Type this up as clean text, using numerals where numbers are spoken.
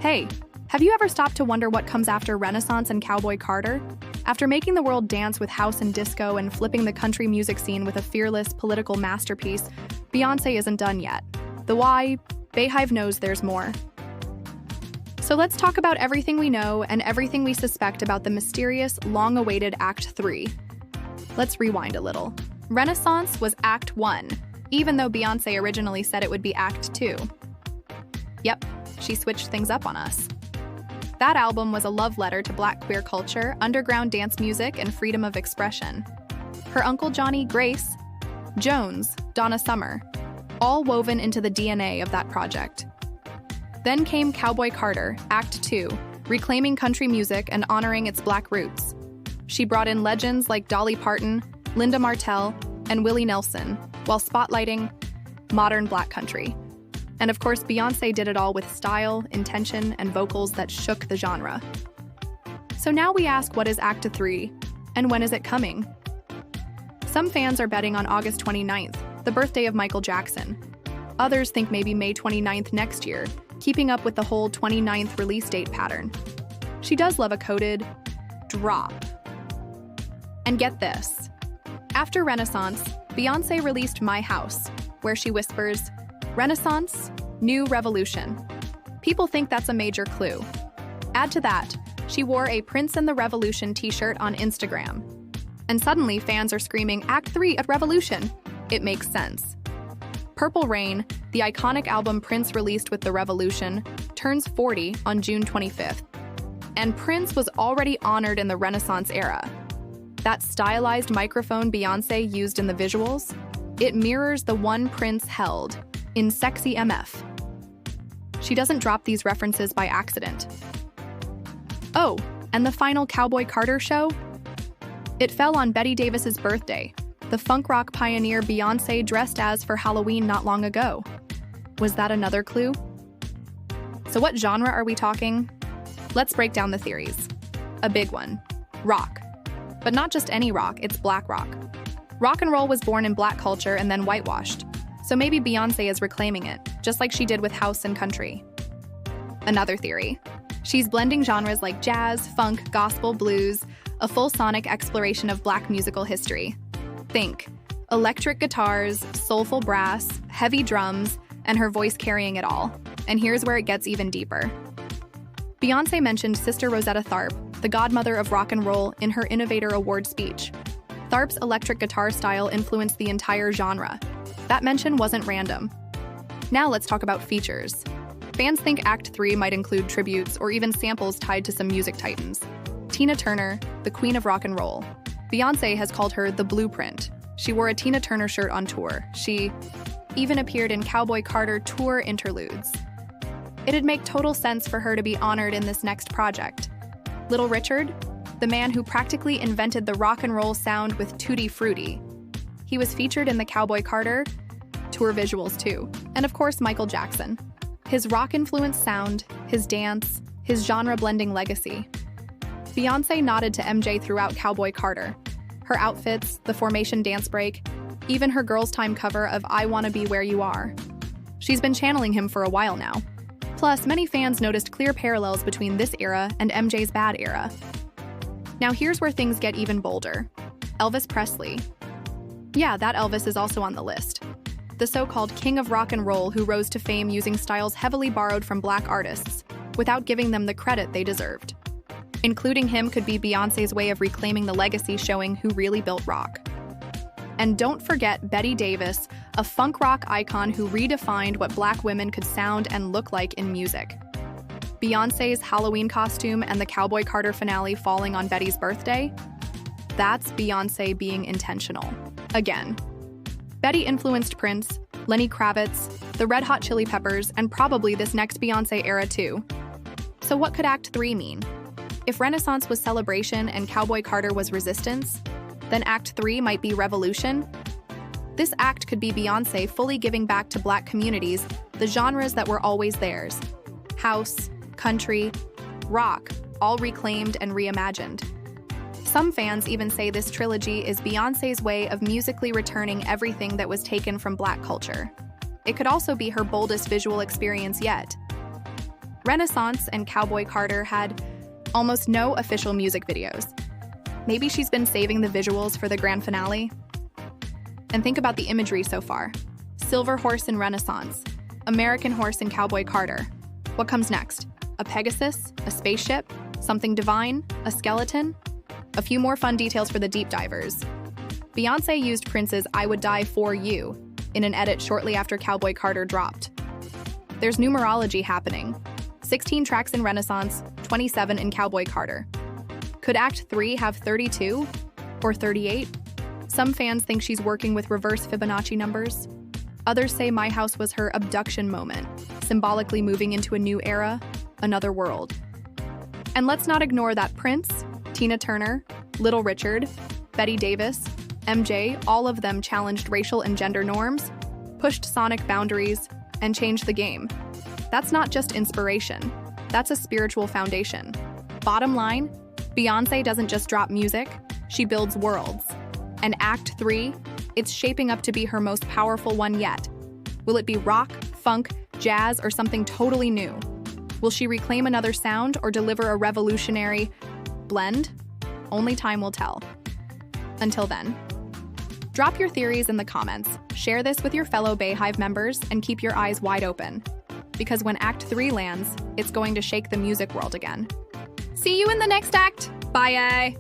Hey, have you ever stopped to wonder what comes after Renaissance and Cowboy Carter? After making the world dance with house and disco and flipping the country music scene with a fearless political masterpiece, Beyoncé isn't done yet. The why? Beyhive knows there's more. So let's talk about everything we know and everything we suspect about the mysterious, long-awaited Act 3. Let's rewind a little. Renaissance was Act 1, even though Beyoncé originally said it would be Act 2. Yep, she switched things up on us. That album was a love letter to Black queer culture, underground dance music, and freedom of expression. Her Uncle Johnny, Grace, Jones, Donna Summer, all woven into the DNA of that project. Then came Cowboy Carter, Act 2, reclaiming country music and honoring its Black roots. She brought in legends like Dolly Parton, Linda Martell, and Willie Nelson, while spotlighting modern Black country. And of course, Beyoncé did it all with style, intention, and vocals that shook the genre. So now we ask, what is Act 3, and when is it coming? Some fans are betting on August 29th, the birthday of Michael Jackson. Others think maybe May 29th next year, keeping up with the whole 29th release date pattern. She does love a coded drop. And get this. After Renaissance, Beyoncé released My House, where she whispers, Renaissance, new revolution. People think that's a major clue. Add to that, she wore a Prince and the Revolution t-shirt on Instagram. And suddenly fans are screaming, Act 3 at Revolution. It makes sense. Purple Rain, the iconic album Prince released with the Revolution, turns 40 on June 25th. And Prince was already honored in the Renaissance era. That stylized microphone Beyoncé used in the visuals, it mirrors the one Prince held in Sexy MF. She doesn't drop these references by accident. Oh, and the final Cowboy Carter show? It fell on Betty Davis's birthday, the funk rock pioneer Beyoncé dressed as for Halloween not long ago. Was that another clue? So what genre are we talking? Let's break down the theories. A big one, rock. But not just any rock, it's Black rock. Rock and roll was born in Black culture and then whitewashed. So maybe Beyoncé is reclaiming it, just like she did with house and country. Another theory. She's blending genres like jazz, funk, gospel, blues, a full sonic exploration of Black musical history. Think electric guitars, soulful brass, heavy drums, and her voice carrying it all. And here's where it gets even deeper. Beyoncé mentioned Sister Rosetta Tharpe, the godmother of rock and roll, in her Innovator Award speech. Tharpe's electric guitar style influenced the entire genre. That mention wasn't random. Now let's talk about features. Fans think Act 3 might include tributes or even samples tied to some music titans. Tina Turner, the queen of rock and roll. Beyoncé has called her the blueprint. She wore a Tina Turner shirt on tour. She even appeared in Cowboy Carter tour interludes. It'd make total sense for her to be honored in this next project. Little Richard, the man who practically invented the rock and roll sound with Tutti Frutti. He was featured in the Cowboy Carter tour visuals too. And of course, Michael Jackson. His rock-influenced sound, his dance, his genre-blending legacy. Beyoncé nodded to MJ throughout Cowboy Carter. Her outfits, the formation dance break, even her Girls' Time cover of I Wanna Be Where You Are. She's been channeling him for a while now. Plus, many fans noticed clear parallels between this era and MJ's bad era. Now here's where things get even bolder. Elvis Presley. Yeah, that Elvis is also on the list. The so-called king of rock and roll who rose to fame using styles heavily borrowed from Black artists, without giving them the credit they deserved. Including him could be Beyoncé's way of reclaiming the legacy, showing who really built rock. And don't forget Betty Davis, a funk rock icon who redefined what Black women could sound and look like in music. Beyoncé's Halloween costume and the Cowboy Carter finale falling on Betty's birthday? That's Beyoncé being intentional. Again, Betty influenced Prince, Lenny Kravitz, the Red Hot Chili Peppers, and probably this next Beyoncé era too. So what could Act 3 mean? If Renaissance was celebration and Cowboy Carter was resistance, then Act 3 might be revolution. This act could be Beyoncé fully giving back to Black communities the genres that were always theirs. House, country, rock, all reclaimed and reimagined. Some fans even say this trilogy is Beyoncé's way of musically returning everything that was taken from Black culture. It could also be her boldest visual experience yet. Renaissance and Cowboy Carter had almost no official music videos. Maybe she's been saving the visuals for the grand finale? And think about the imagery so far. Silver Horse in Renaissance, American Horse in Cowboy Carter. What comes next? A Pegasus? A spaceship? Something divine? A skeleton? A few more fun details for the deep divers. Beyoncé used Prince's I Would Die For You in an edit shortly after Cowboy Carter dropped. There's numerology happening. 16 tracks in Renaissance, 27 in Cowboy Carter. Could Act 3 have 32 or 38? Some fans think she's working with reverse Fibonacci numbers. Others say My House was her abduction moment, symbolically moving into a new era, another world. And let's not ignore that Prince, Tina Turner, Little Richard, Betty Davis, MJ, all of them challenged racial and gender norms, pushed sonic boundaries, and changed the game. That's not just inspiration, that's a spiritual foundation. Bottom line, Beyoncé doesn't just drop music, she builds worlds. And Act 3, it's shaping up to be her most powerful one yet. Will it be rock, funk, jazz, or something totally new? Will she reclaim another sound or deliver a revolutionary blend? Only time will tell. Until then, drop your theories in the comments, share this with your fellow Beyhive members, and keep your eyes wide open. Because when Act 3 lands, it's going to shake the music world again. See you in the next act. Bye.